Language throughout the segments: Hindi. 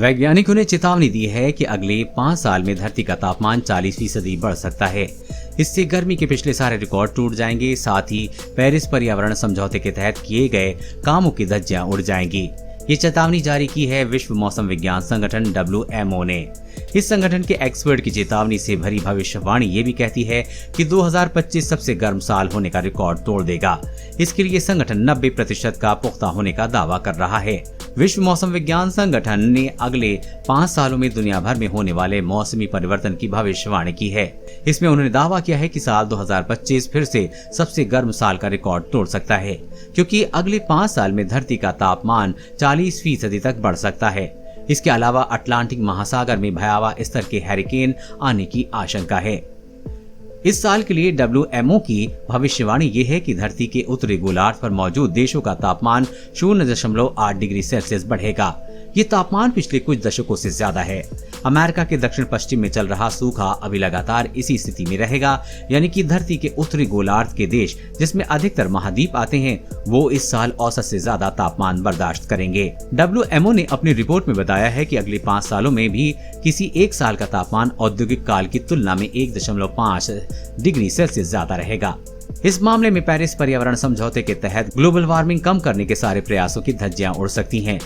वैज्ञानिकों ने चेतावनी दी है कि अगले 5 साल में धरती का तापमान 40% बढ़ सकता है। इससे गर्मी के पिछले सारे रिकॉर्ड टूट जाएंगे, साथ ही पेरिस पर्यावरण समझौते के तहत किए गए कामों की धज्जियां उड़ जाएंगी। ये चेतावनी जारी की है विश्व मौसम विज्ञान संगठन WMO ने। इस संगठन के एक्सपर्ट की चेतावनी से भरी भविष्यवाणी ये भी कहती है कि 2025 सबसे गर्म साल होने का रिकॉर्ड तोड़ देगा। इसके लिए संगठन 90% का पुख्ता होने का दावा कर रहा है। विश्व मौसम विज्ञान संगठन ने अगले 5 सालों में दुनिया भर में होने वाले मौसमी परिवर्तन की भविष्यवाणी की है। इसमें उन्होंने दावा किया है कि साल 2025 फिर से सबसे गर्म साल का रिकॉर्ड तोड़ सकता है, क्योंकि अगले 5 साल में धरती का तापमान 40% तक बढ़ सकता है। इसके अलावा अटलांटिक महासागर में भयावह स्तर के हैरिकेन आने की आशंका है। इस साल के लिए WMO की भविष्यवाणी ये है कि धरती के उत्तरी गोलार्ध पर मौजूद देशों का तापमान 0.8 डिग्री सेल्सियस बढ़ेगा। ये तापमान पिछले कुछ दशकों से ज्यादा है। अमेरिका के दक्षिण पश्चिम में चल रहा सूखा अभी लगातार इसी स्थिति में रहेगा, यानी कि धरती के उत्तरी गोलार्ध के देश, जिसमें अधिकतर महाद्वीप आते हैं, वो इस साल औसत से ज्यादा तापमान बर्दाश्त करेंगे। WMO ने अपनी रिपोर्ट में बताया है कि अगले 5 सालों में भी किसी एक साल का तापमान औद्योगिक काल की तुलना में 1.5 डिग्री सेल्सियस ज्यादा रहेगा। इस मामले में पेरिस पर्यावरण समझौते के तहत ग्लोबल वार्मिंग कम करने के सारे प्रयासों की धज्जियां उड़ सकती हैं।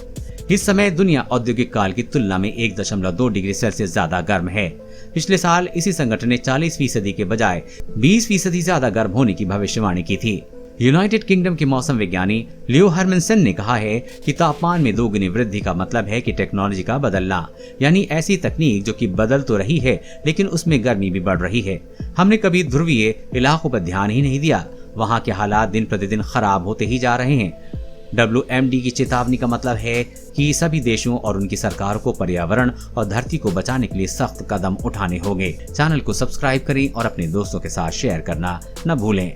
इस समय दुनिया औद्योगिक काल की तुलना में 1.2 डिग्री सेल्सियस ज्यादा गर्म है। पिछले साल इसी संगठन ने 40% के बजाय 20% ज्यादा गर्म होने की भविष्यवाणी की थी। यूनाइटेड किंगडम के मौसम विज्ञानी लियो हरमिनसन ने कहा है कि तापमान में दोगुनी वृद्धि का मतलब है कि टेक्नोलॉजी का बदलना, यानी ऐसी तकनीक जो कि बदल तो रही है लेकिन उसमें गर्मी भी बढ़ रही है। हमने कभी ध्रुवीय इलाकों पर ध्यान ही नहीं दिया, वहाँ के हालात दिन प्रतिदिन खराब होते ही जा रहे हैं। WMD की चेतावनी का मतलब है कि सभी देशों और उनकी सरकारों को पर्यावरण और धरती को बचाने के लिए सख्त कदम उठाने होंगे। चैनल को सब्सक्राइब करें और अपने दोस्तों के साथ शेयर करना न भूलें।